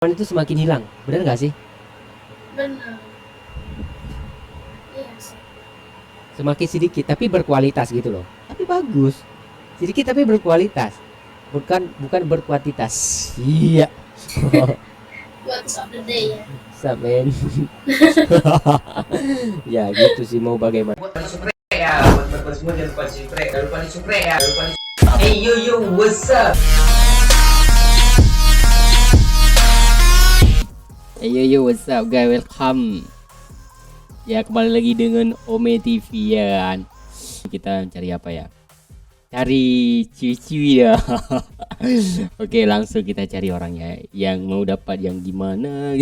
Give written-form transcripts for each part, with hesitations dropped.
itu semakin hilang, benar nggak sih? Benar. Iya sih. Semakin sedikit tapi berkualitas gitu loh. Tapi bagus. Sedikit tapi berkualitas. Bukan berkuantitas. Iya. Words of the day ya. Saben. Ya gitu sih, mau bagaimana. Buat supre ya, buat semua jangan lupa di supre, jangan lupa di supre ya, jangan lupa di. Hey yo, what's up? Yo, what's up guys, welcome. Ya, kembali lagi dengan Ome TV ya kan. Kita cari apa ya? Cari ciwi-ciwi ya. Oke, langsung kita cari orangnya yang mau dapat yang gimana.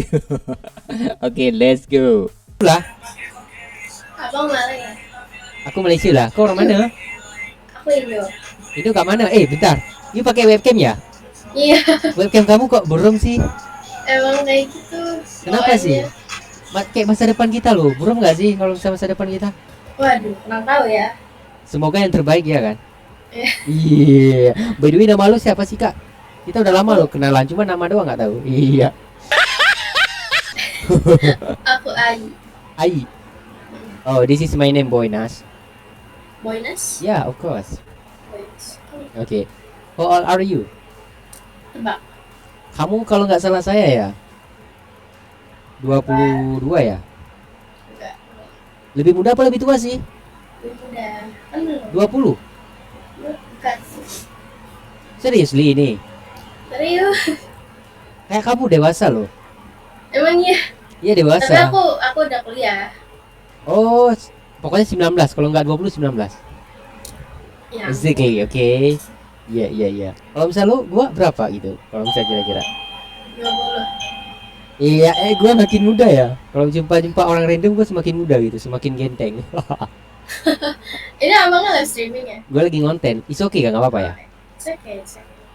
Oke, let's go. Lah, Abang mana ya? aku Malaysia lah. Kau orang mana? Aku Indo. Itu kat mana? Bentar. You pakai webcam ya? Iya. Webcam kamu kok buram sih? Emang kayak gitu. Kenapa soalnya. sih? Kayak masa depan kita loh. Buram nggak sih kalau sama masa depan kita? Waduh, kurang tahu ya. Semoga yang terbaik ya kan? Iya. Iya. By the way, nama lu siapa sih kak? Kita udah lama loh kenalan, cuma nama doang nggak tahu. Iya. Aku Ai. Ai. Oh, this is my name, Boynas. Boynas. Yeah, of course. Boynas. Okay. How old are you? Tebak. Kamu kalau nggak salah saya ya 22 ya? Enggak. Lebih muda apa lebih tua sih? Belum udah. Kan belum. 20? Bukan. Seriously ini? Serius. Kayak kamu dewasa loh. Emang iya. Iya Tapi dewasa. aku udah kuliah. Oh, pokoknya 19. Kalau nggak 20, 19. Ya. Exactly, oke. Iya. Kalau misal lu, gua berapa gitu? Kalau misal kira-kira. 20. Iya, gua makin muda ya. Kalau jumpa orang random gua semakin muda gitu, semakin genteng. Ini abangnya live streaming ya? Gua lagi ngonten. Is okay kan, nggak apa-apa ya? It's okay.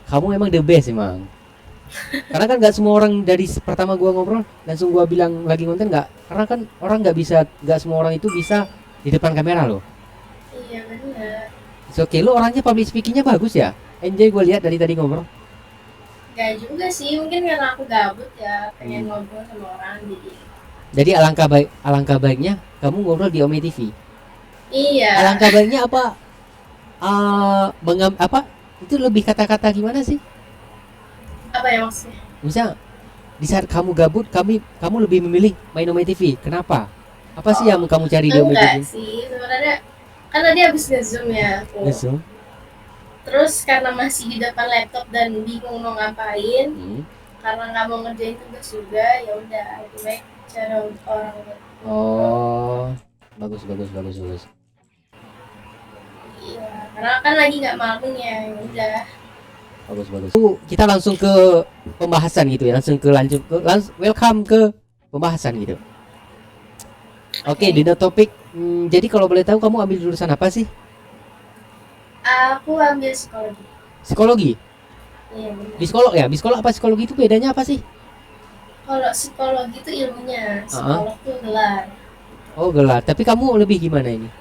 Kamu emang the best emang. Karena kan nggak semua orang dari pertama gua ngobrol langsung gua bilang lagi ngonten nggak. Karena kan orang nggak semua orang itu bisa di depan kamera loh. Iya benar. It's okay, lu orangnya public speakingnya bagus ya. Enjoy gua lihat dari tadi ngobrol. Gak juga sih, mungkin karena aku gabut ya, pengen ngobrol sama orang jadi. Jadi alangkah baiknya kamu ngobrol di Ome TV. Iya. Alangkah baiknya apa? Apa? Itu lebih kata-kata gimana sih? Apa ya maksudnya? Misal di saat kamu gabut, kamu lebih memilih main Ome TV. Kenapa? Apa sih yang kamu cari di Ome TV? Enggak sih, sebenarnya kan tadi habis nge-zoom ya aku. Nge-zoom? Terus karena masih di depan laptop dan bingung mau ngapain, Hmm. karena nggak mau ngerjain tugas juga, ya udah lebih baik cara orang. Oh, bagus. Iya, karena kan lagi nggak malam ya, ya udah. Bagus. Kita langsung ke pembahasan gitu ya, welcome ke pembahasan gitu. Oke, di topik. Jadi kalau boleh tahu kamu ambil jurusan apa sih? Aku ambil psikologi. Psikologi. Iya benar. Psikolog apa psikologi itu bedanya apa sih? Kalau psikologi itu ilmunya, psikolog tuh gelar. Oh, gelar. Tapi kamu lebih gimana ini?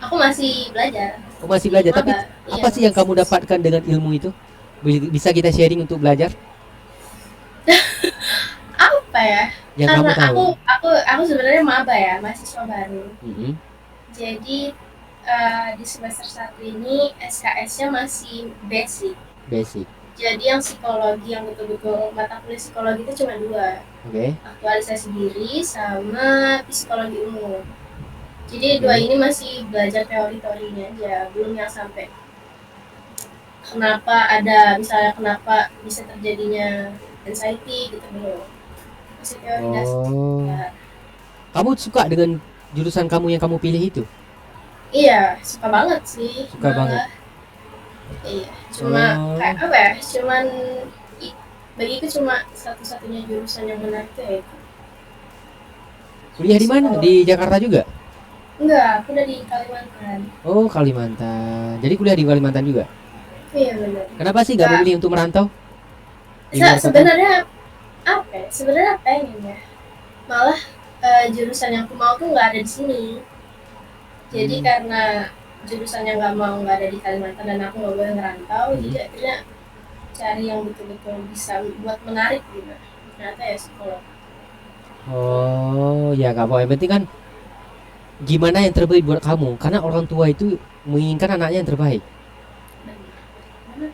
Aku masih belajar. Oh, masih belajar. Tapi Iya, apa sih yang kamu dapatkan dengan ilmu itu? Bisa kita sharing untuk belajar? Apa ya? Yang Karena kamu tahu. aku sebenarnya maba ya, mahasiswa baru. Mm-hmm. Jadi di semester 1 ini SKS-nya masih basic. Jadi yang psikologi yang betul-betul mata kuliah psikologi itu cuma 2. Oke. Aktualisasi diri sama psikologi umum. Jadi 2 ini masih belajar teori-teorinya aja, belum yang sampai kenapa bisa terjadinya anxiety gitu belum. Masih teori dasar. Oh. Kamu suka dengan jurusan kamu yang kamu pilih itu? Iya, suka banget sih. Suka banget. Iya, cuma kayak apa ya? Bagiku cuma satu-satunya jurusan yang menarik tuh ya itu. Kuliah di mana? Di Jakarta juga? Enggak, aku udah di Kalimantan. Oh, Kalimantan. Jadi kuliah di Kalimantan juga? Iya benar. Kenapa sih nggak memilih untuk merantau? Sebenarnya apa ya? Sebenarnya pengen ya. Malah jurusan yang aku mau tuh nggak ada di sini. Jadi karena jurusan yang nggak ada di Kalimantan dan aku nggak boleh ngerantau, jadi akhirnya cari yang betul-betul bisa buat menarik gitu. ternyata ya psikolog. Oh ya, nggak apa, yang penting kan gimana yang terbaik buat kamu, karena orang tua itu menginginkan anaknya yang terbaik. Benar.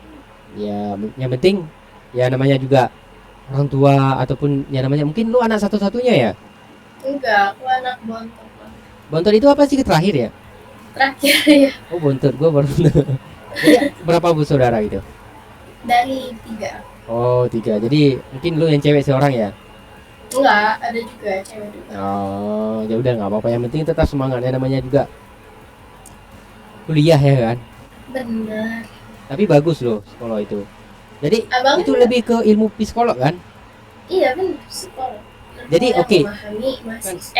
Ya yang penting ya namanya juga orang tua, ataupun ya namanya mungkin lu anak satu-satunya ya. Enggak, aku anak bontot Bang. Bontot itu apa sih, terakhir ya? Terakhir ya, Oh bontot, gua baru jadi berapa bersaudara gitu? dari 3. Oh 3, jadi mungkin lu yang cewek seorang ya. Enggak, ada juga cewek juga. Oh ya udah, nggak apa-apa, yang penting tetap semangat ya, namanya juga kuliah ya kan. Bener. Tapi bagus loh psikolog itu, jadi Abang itu lebih ke ilmu psikolog kan. iya bener, psikolog. Jadi, Ilmu yang oke. memahami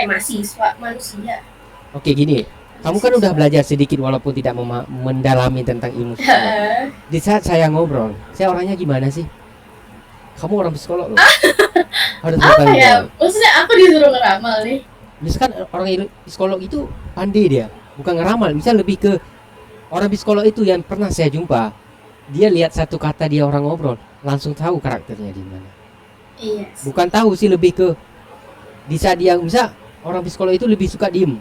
mahasiswa manusia. Oke gini, kamu kan udah belajar sedikit walaupun tidak mendalami tentang ilmu psikolog. Di saat saya ngobrol, saya orangnya gimana sih? Kamu orang psikolog loh. Harus Apa bertanggung ya? jawab. Maksudnya aku disuruh ngeramal nih. Misalkan orang psikolog itu pandai dia, bukan ngeramal. Bisa lebih ke orang psikolog itu yang pernah saya jumpa. Dia lihat satu kata dia orang ngobrol, langsung tahu karakternya di mana. Iya. Bukan tahu sih, lebih ke di saat dia bisa, orang psikolog itu lebih suka diem,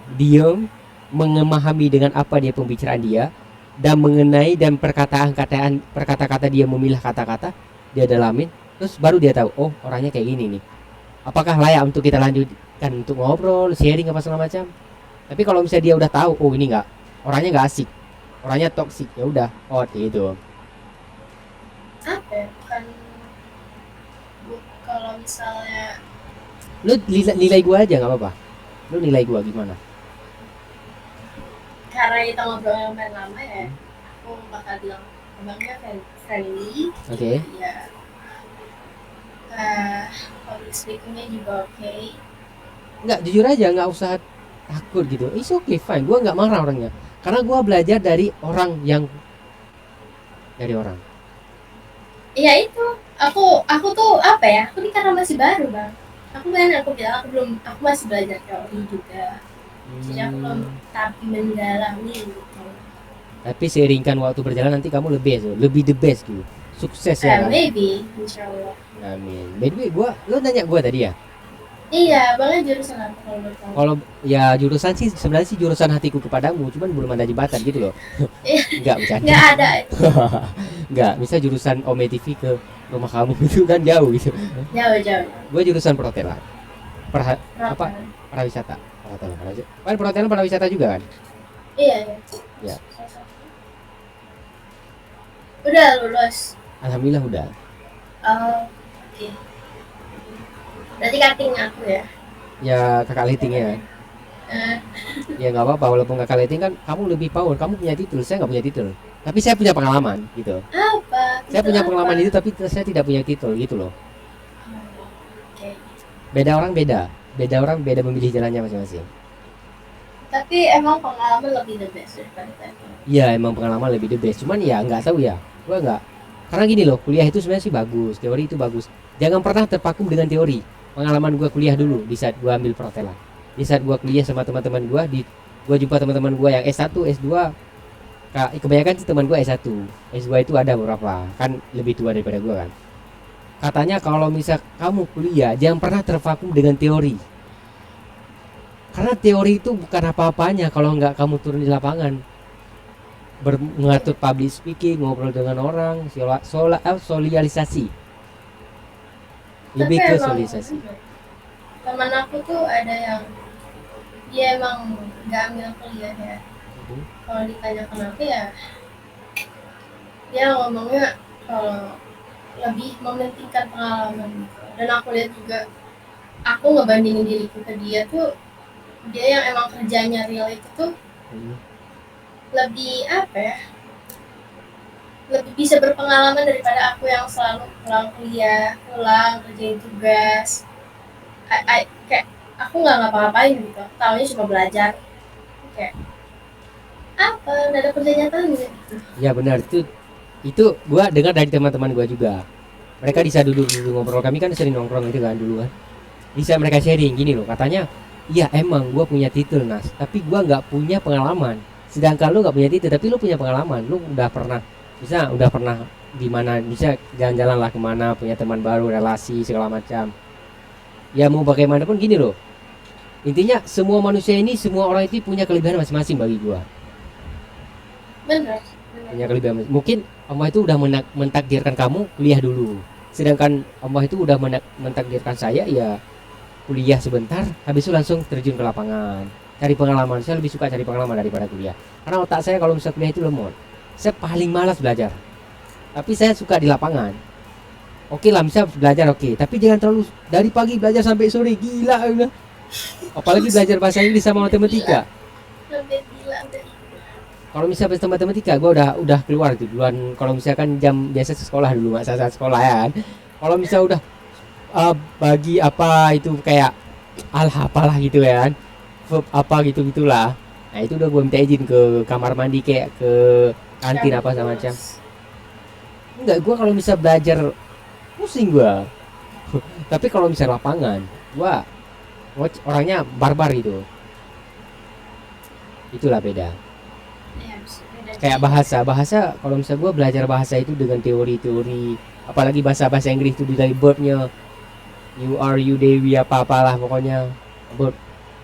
memahami dengan apa dia pembicaraan dia, dan mengenai dan perkata-kata dia, memilah kata-kata, dia dalamin, terus baru dia tahu, oh orangnya kayak gini nih. Apakah layak untuk kita lanjutkan untuk ngobrol, sharing apa segala macam. Tapi kalau misalnya dia udah tahu, oh ini nggak, orangnya nggak asik, orangnya toksik, ya udah, oh gitu. Apa ya? Kalau misalnya Lu nilai gua aja nggak apa-apa. Lu nilai gua gimana? karena kita ngobrol yang lumayan lama ya, aku bakal bilang abangnya friendly. Oke. Ya. Public speakingnya juga oke. Nggak, jujur aja, nggak usah takut gitu. It's okay, fine. Gua nggak marah orangnya, karena gua belajar dari orang. Iya itu, aku tuh apa ya? Aku ini karena masih baru bang. Aku bilang aku masih belajar teori juga. Jadi aku belum tapi mendalami gitu. Tapi seiringkan waktu berjalan nanti kamu lebih the best gitu. Sukses ya kan? Maybe, insyaallah. Amin. By the way, lu nanya gua tadi ya. Iya, bangnya jurusan apa kalau boleh tahu? Kalau ya jurusan sih sebenarnya sih jurusan hatiku kepadamu, cuman belum ada jembatan gitu loh. Enggak bercanda. Nggak ada. Enggak, bisa jurusan Ome TV ke rumah kamu itu kan jauh gitu. Jauh. Gua jurusan perhotelan. Apa? Apa? Pariwisata. Perhotelan pariwisata juga kan? Iya. Ya. Udah lulus. Alhamdulillah udah. Oh, oke. Berarti cutting aku ya. Ya kakak litingnya. Eh, Ya nggak apa-apa, walaupun kakak liting kan kamu lebih power, kamu punya titel, saya nggak punya titel. Tapi saya punya pengalaman gitu. apa? Saya Itu punya apa? pengalaman itu, tapi saya tidak punya titel gitu loh. Oh, oke. Beda orang beda memilih jalannya masing-masing. Tapi emang pengalaman lebih the best daripada title. Iya emang pengalaman lebih the best, cuman ya nggak tahu ya, gua nggak, karena gini loh, kuliah itu sebenarnya sih bagus, teori itu bagus, jangan pernah terpaku dengan teori. Pengalaman gua kuliah dulu di saat gua ambil perhotelan, di saat gua kuliah sama teman-teman gua, gua jumpa teman-teman gua yang S1 S2, kebanyakan sih teman gua S1 S2 itu ada beberapa kan lebih tua daripada gua kan. Katanya kalau misal kamu kuliah jangan pernah terpaku dengan teori, karena teori itu bukan apa-apanya kalau nggak kamu turun di lapangan, mengatur public speaking, ngobrol dengan orang, sosialisasi, lebih Tapi ke emang sosialisasi. teman aku tuh ada yang dia emang nggak ambil kuliah ya. Kalau ditanya kenapa ya, dia ngomongnya kalau lebih mementingkan pengalaman gitu. Dan aku lihat juga, aku ngebandingin diriku ke dia tuh, dia yang emang kerjanya real itu tuh lebih apa ya, lebih bisa berpengalaman daripada aku yang selalu pulang kerjain tugas. Kayak aku nggak ngapa-ngapain gitu, tahunya cuma belajar. Kayak apa, nggak ada kerja nyatanya gitu. Ya benar, itu gua dengar dari teman-teman gua juga. Mereka bisa duduk ngobrol, kami kan sering nongkrong itu kan dulu kan. Bisa mereka sharing gini loh, katanya, iya emang gua punya titel Nas, tapi gua nggak punya pengalaman. Sedangkan lu nggak punya titel, tapi lu punya pengalaman, lu udah pernah di mana, bisa jalan-jalan lah kemana, punya teman baru, relasi segala macam. Ya mau bagaimanapun gini loh, intinya semua manusia ini, semua orang itu punya kelebihan masing-masing bagi gua. Benar. Punya kelebihan. Mungkin Allah itu udah mentakdirkan kamu kuliah dulu, sedangkan Allah itu udah mentakdirkan saya ya kuliah sebentar, habis itu langsung terjun ke lapangan, cari pengalaman. Saya lebih suka cari pengalaman daripada kuliah, karena otak saya kalau misalnya kuliah itu lemot. Saya paling malas belajar, tapi saya suka di lapangan. Oke lah, bisa belajar oke, tapi jangan terlalu dari pagi belajar sampai sore, gila udah. Apalagi belajar bahasa Inggris sama matematika. Sampai gila udah. Kalau misalnya bahasa matematika, gue udah keluar itu duluan. Kalau misalkan jam biasa sekolah dulu, masa sekolah ya kan. Kalau misalnya udah bagi apa itu kayak apalah gitu ya kan, verb apa gitu gitulah. Nah itu udah gue minta izin ke kamar mandi, kayak ke kantin apa sama macam. Enggak, gue kalau bisa belajar pusing gue. Tapi kalau misalnya lapangan, gue orangnya barbar gitu. Itulah beda. Ya, beda. Kayak bahasa kalau misalnya gue belajar bahasa itu dengan teori-teori, apalagi bahasa Inggris itu dari verbnya you are, you, dewi, apa-apalah pokoknya verb,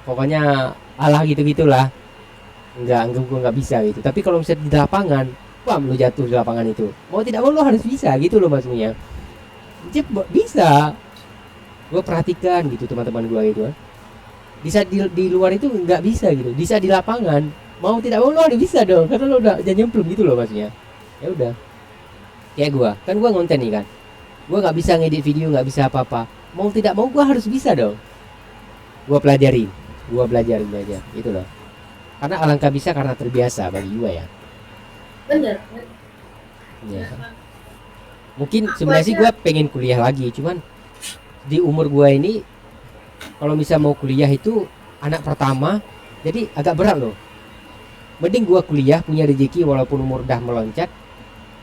pokoknya alah gitu-gitulah. Enggak gue nggak bisa gitu. Tapi kalau misalnya di lapangan, wah lu jatuh di lapangan itu, mau tidak mau lo harus bisa gitu loh maksudnya. Bisa. Gue perhatikan gitu teman-teman gue gitu kan. Bisa di luar itu nggak bisa gitu, bisa di lapangan mau tidak mau lo harus bisa dong, karena lo udah jangan nyemplung gitu loh maksudnya. Ya udah, kayak gue kan, gue ngonten nih kan, gue nggak bisa ngedit video, nggak bisa apa-apa, mau tidak mau gue harus bisa dong. Gue pelajarin, gue belajar gitu loh, karena alangkah bisa karena terbiasa bagi gue ya. Bener. Ya. Mungkin sebenarnya sih gue pengen kuliah lagi, cuman di umur gue ini kalau misal mau kuliah itu anak pertama, jadi agak berat loh. Mending gue kuliah punya rezeki walaupun umur udah meloncat,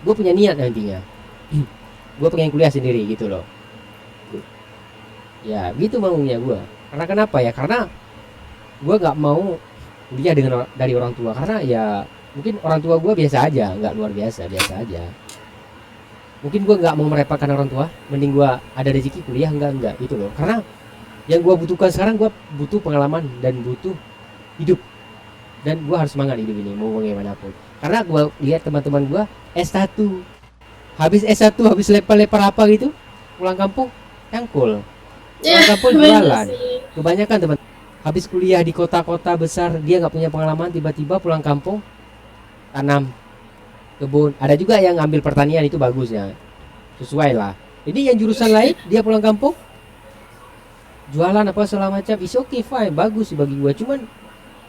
gue punya niat nantinya. Gue pengen kuliah sendiri gitu loh. Ya gitu maunya gue. Karena kenapa ya? Karena gue nggak mau kuliah dari orang tua, karena ya mungkin orang tua gue biasa aja, nggak luar biasa aja. Mungkin gue nggak mau merepotkan orang tua, mending gue ada rezeki kuliah enggak gitu loh. Karena yang gue butuhkan sekarang, gue butuh pengalaman dan butuh hidup, dan gue harus semangat hidup ini mau bagaimanapun. Karena gue lihat teman-teman gue S1, habis S1 habis lepar apa gitu, pulang kampung cangkul, pulang kampung jualan. Kebanyakan teman habis kuliah di kota-kota besar, dia nggak punya pengalaman, tiba-tiba pulang kampung tanam kebun. Ada juga yang ngambil pertanian, itu bagus ya, sesuai lah. Ini yang jurusan lain, dia pulang kampung jualan apa segala macam, is okay fine, bagus bagi gua. Cuman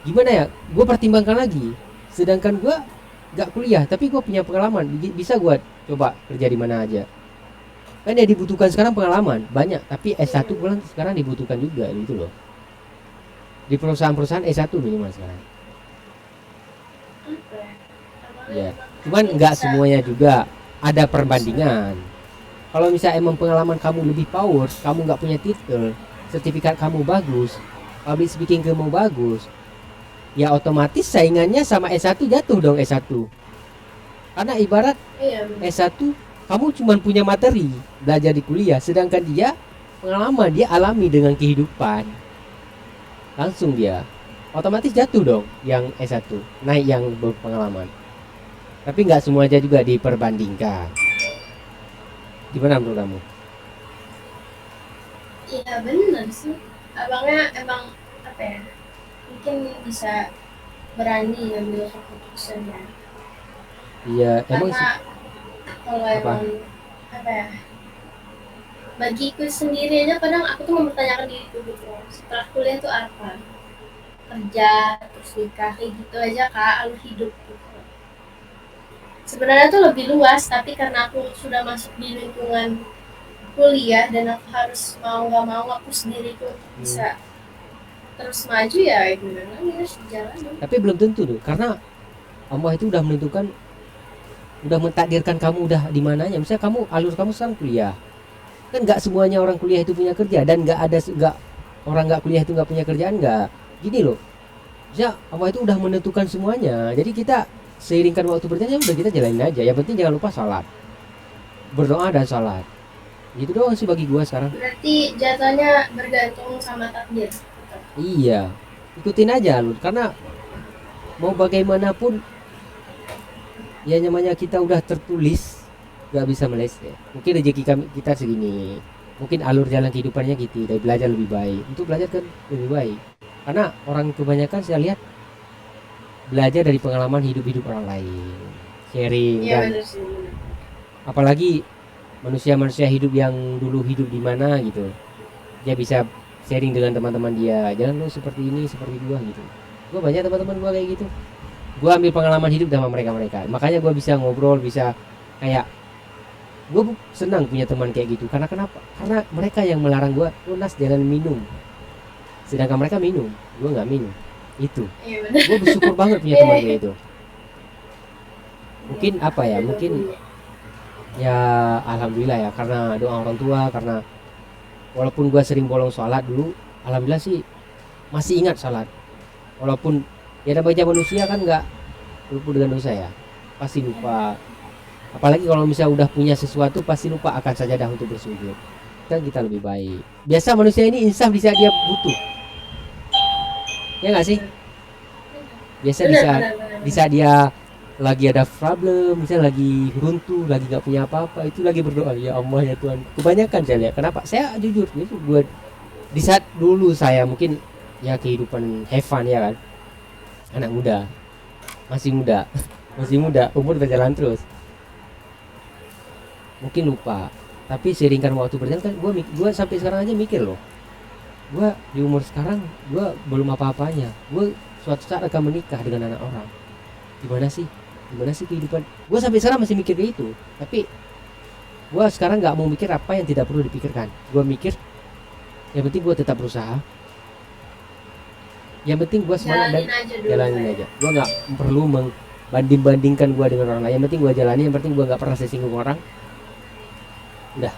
gimana ya, gua pertimbangkan lagi. Sedangkan gua nggak kuliah tapi gua punya pengalaman, bisa gua coba kerja di mana aja. Kan yang dibutuhkan sekarang pengalaman banyak, tapi S1 pulang sekarang dibutuhkan juga gitu loh. Di perusahaan-perusahaan S1 minimal sekarang. Ya, cuman nggak semuanya juga, ada perbandingan. Kalau misalnya emang pengalaman kamu lebih power, kamu nggak punya titel, sertifikat kamu bagus, public speaking kamu bagus, ya otomatis saingannya sama S1 jatuh dong. S1 karena ibarat S1 kamu cuma punya materi belajar di kuliah, sedangkan dia pengalaman, dia alami dengan kehidupan langsung, dia otomatis jatuh dong yang S1, naik yang berpengalaman. Tapi nggak semuanya juga diperbandingkan. Gimana menurut kamu? Iya benar sih, abangnya emang apa ya, mungkin bisa berani ngambil keputusan ya. Iya emang sih. Karena kalau emang apa ya, bagiku sendiri aja kadang aku tuh mempertanyakan diriku gitu, setelah kuliah tuh apa, kerja terus nikah kayak gitu aja kak, alur hidup gitu. Sebenarnya tuh lebih luas, tapi karena aku sudah masuk di lingkungan kuliah dan aku harus mau nggak mau aku sendiri tuh bisa terus maju, ya gimana harus jalan. Tapi belum tentu tuh, karena Allah itu udah menentukan, udah mentakdirkan kamu udah di mananya. Misalnya kamu, alur kamu sekarang kuliah, kan nggak semuanya orang kuliah itu punya kerja, dan nggak orang nggak kuliah itu nggak punya kerjaan, nggak. Gini loh, misalnya Allah itu udah menentukan semuanya, jadi kita seiringkan waktu berjalan udah kita jalanin aja. Yang penting jangan lupa sholat, berdoa dan sholat. Itu doang sih bagi gua sekarang. Berarti jatuhnya bergantung sama takdir. Iya, ikutin aja lu, karena mau bagaimanapun ya namanya kita udah tertulis, nggak bisa meleset. Mungkin rezeki kita segini, mungkin alur jalan kehidupannya gitu, dari belajar lebih baik. Untuk belajar kan lebih baik, karena orang kebanyakan saya lihat belajar dari pengalaman hidup-hidup orang lain, sharing. Iya Dan benar sih. apalagi manusia-manusia hidup yang dulu hidup di mana gitu, dia bisa sharing dengan teman-teman dia, jangan lo seperti ini seperti gua gitu. Gua banyak teman-teman gua kayak gitu, gua ambil pengalaman hidup sama mereka, makanya gua bisa ngobrol, bisa kayak gua senang punya teman kayak gitu. Karena kenapa? Karena mereka yang melarang gua, lunas jangan minum, sedangkan mereka minum, gua nggak minum. Itu Iya benar. gua bersyukur banget punya teman kayak itu. Mungkin apa ya, mungkin ya alhamdulillah ya, karena doa orang tua. Karena walaupun gua sering bolong sholat dulu, alhamdulillah sih masih ingat sholat. Walaupun ya namanya manusia kan nggak luput dengan dosa ya, pasti lupa. Apalagi kalau misalnya udah punya sesuatu pasti lupa akan sajadah untuk bersujud. Kan kita lebih baik. Biasa manusia ini insaf di saat dia butuh, ya nggak sih? Biasa di saat dia lagi ada problem, misalnya lagi runtuh, lagi nggak punya apa-apa, itu lagi berdoa, ya Allah ya Tuhan. Kebanyakan saya lihat, kenapa? Saya jujur itu gue di saat dulu saya mungkin ya kehidupan have fun ya kan, anak muda, masih muda masih muda, umur berjalan terus, mungkin lupa. Tapi seiringkan waktu berjalan kan gue sampai sekarang aja mikir loh, gue di umur sekarang gue belum apa-apanya, gue suatu saat akan menikah dengan anak orang. Gimana sih kehidupan gue sampai sekarang masih mikir kayak itu. Tapi gue sekarang nggak mau mikir apa yang tidak perlu dipikirkan. Gue mikir yang penting gue tetap berusaha, yang penting gue semangat dan jalanin aja. Gue nggak perlu membanding-bandingkan gue dengan orang lain. Yang penting gue jalani, yang penting gue nggak pernah singgung orang. Udah,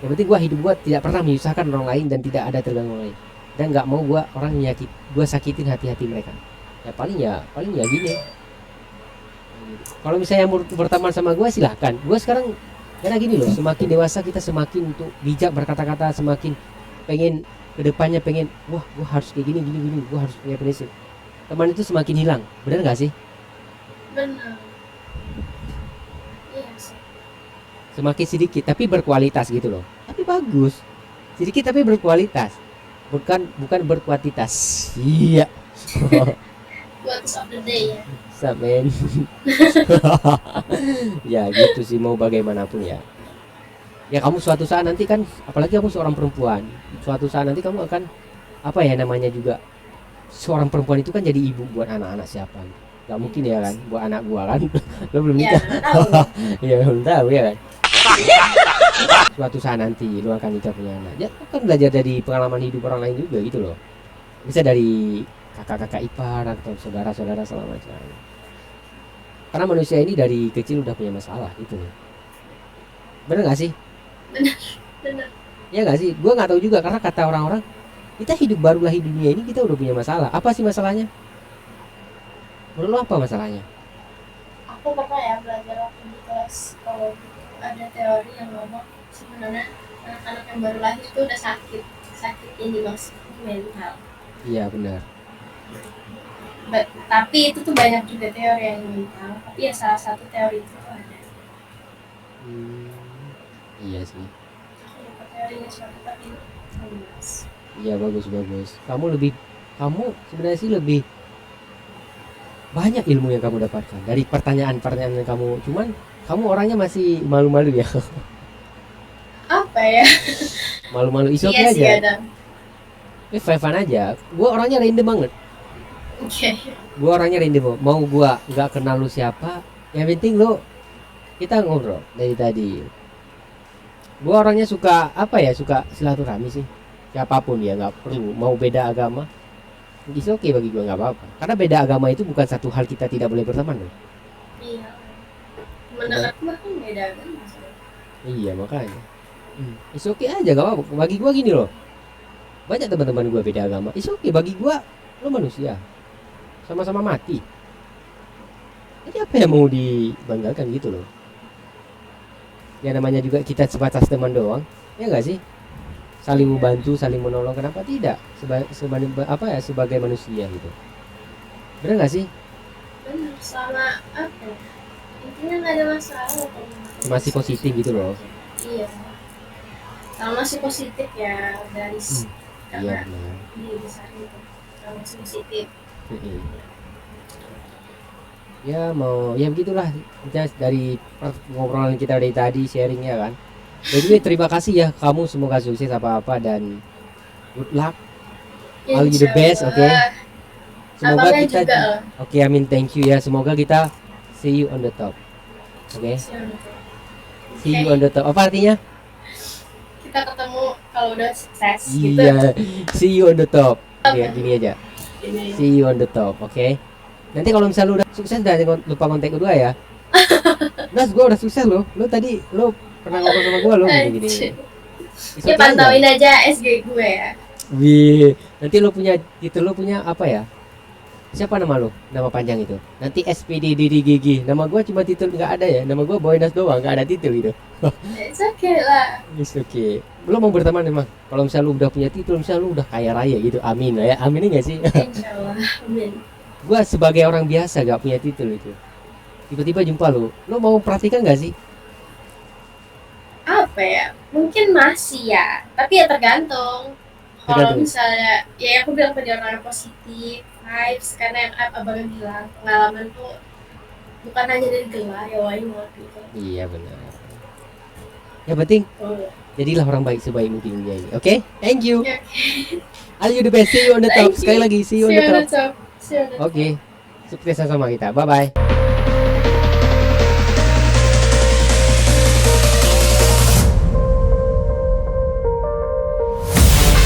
yang penting gue hidup gue tidak pernah menyusahkan orang lain dan tidak ada terganggu orang lain, dan nggak mau gue orang menyakit, gue sakitin hati-hati mereka. Ya paling ya gini. Kalau misalnya mau berteman sama gue silahkan. Gue sekarang karena gini loh, semakin dewasa kita semakin untuk bijak berkata-kata, semakin pengen kedepannya pengen, wah gue harus kayak gini, gue harus punya prinsip. Teman itu semakin hilang, benar nggak sih? Benar. Iya sih. Semakin sedikit tapi berkualitas gitu loh. Tapi bagus, sedikit tapi berkualitas, bukan berkuantitas. Iya. Quotes of the day ya. Samen. Ya gitu sih, mau bagaimanapun ya. Ya kamu suatu saat nanti kan, apalagi kamu seorang perempuan, suatu saat nanti kamu akan apa ya namanya juga, seorang perempuan itu kan jadi ibu buat anak-anak siapa? Gak mungkin ya kan, buat anak gua kan. Lo belum Ya, nikah. tahu. Ya belum tahu ya kan. Suatu saat nanti lu akan nikah punya anak. Ya kan belajar dari pengalaman hidup orang lain juga gitu loh. Bisa dari kakak-kakak ipar atau saudara-saudara segala macam. Karena manusia ini dari kecil udah punya masalah gitu. Bener gak sih? Benar. Ya gak sih? Gue gak tahu juga, karena kata orang-orang kita hidup baru lahir di dunia ini kita udah punya masalah. Apa sih masalahnya? Menurut lo apa masalahnya? Aku pernah ya belajar waktu di kelas kalau ada teori yang ngomong sebenarnya anak-anak yang baru lahir itu udah sakit ini maksudnya mental. Iya benar. Tapi itu tuh banyak juga teori yang mental. Tapi ya salah satu teori itu tuh ada. Iya sih. Aku lupa teorinya suatu tapi jelas. Iya bagus. Kamu sebenarnya sih lebih banyak ilmu yang kamu dapatkan dari pertanyaan-pertanyaan yang kamu. Cuman kamu orangnya masih malu-malu ya. Apa ya? Malu-malu iso Iya sih aja. ada. Fun aja. Gue orangnya random banget. Oke. Gue orangnya random. Mau gue nggak kenal lu siapa, yang penting lu kita ngobrol dari tadi. Gue orangnya suka apa ya, suka silaturahmi sih. Siapapun ya, nggak perlu mau beda agama. It's okay bagi gue, nggak apa-apa. Karena beda agama itu bukan satu hal kita tidak boleh berteman loh. Iya. Menurut mah kan beda kan. Iya makanya. It's okay aja, gak apa-apa. Bagi gue gini loh. Banyak teman-teman gue beda agama. It's okay bagi gue, lo manusia. Sama-sama mati. Jadi apa yang mau dibanggakan gitu loh. Ya namanya juga kita sebatas teman doang, ya nggak sih? Saling membantu, saling menolong, kenapa tidak? Sebagai manusia gitu. Bener nggak sih? Benar, sama apa ya? Intinya nggak ada masalah kalau Masih positif gitu loh. Iya, sama masih positif ya dari Iya karena benar. di besar itu sama masih positif. Mm-mm. Ya mau ya begitulah kita dari ngobrolan kita dari tadi sharingnya kan. Jadi terima kasih ya kamu, semoga sukses apa-apa dan good luck. All you the best, Insya oke? Allah. Semoga Abangnya kita juga lah. oke, amin, thank you ya. Semoga kita see you on the top. Oke. See you on the top. Apa artinya? Kita ketemu kalau udah sukses gitu. Iya. See you on the top. Oke, gini aja. Ini. See you on the top, oke? Nanti kalau misalnya lu udah sukses jangan lupa kontak kedua ya. Nas, gua udah sukses loh. Lu tadi lu pernah ngobrol sama gua lo gini. Anjir. It's Ya okay pantauin aja. aja SG gue ya. Wih, nanti lu punya titel, lu punya apa ya? Siapa nama lu? Nama panjang itu. Nanti SPDDDGG. Nama gua cuma titel nggak ada ya. Nama gua Boynas doang, nggak ada titel gitu. It's okay lah. It's okay. Lu mau berteman emang? Kalau misalnya lu udah punya titel, misalnya lu udah kaya raya gitu. Amin lah ya. Amin enggak sih? Insya Allah. Amin. Gua sebagai orang biasa gak punya titel itu. Tiba-tiba jumpa lu mau perhatikan gak sih? Apa ya? Mungkin masih ya. Tapi ya tergantung. Kalau Tergantung. misalnya, ya aku bilang tadi orang yang positif, vibes, karena yang abang bilang pengalaman tuh bukan hanya dari gelar ya, why not gitu. Iya benar. Yang penting Oh, jadilah orang baik sebaik mungkin dunia ini. Oke? Thank you. ya. All you the best. See you on the top. Thank you. Sekali lagi see you on See you the on top. the top. See you on the top. Oke. Sukses sama kita. Bye bye.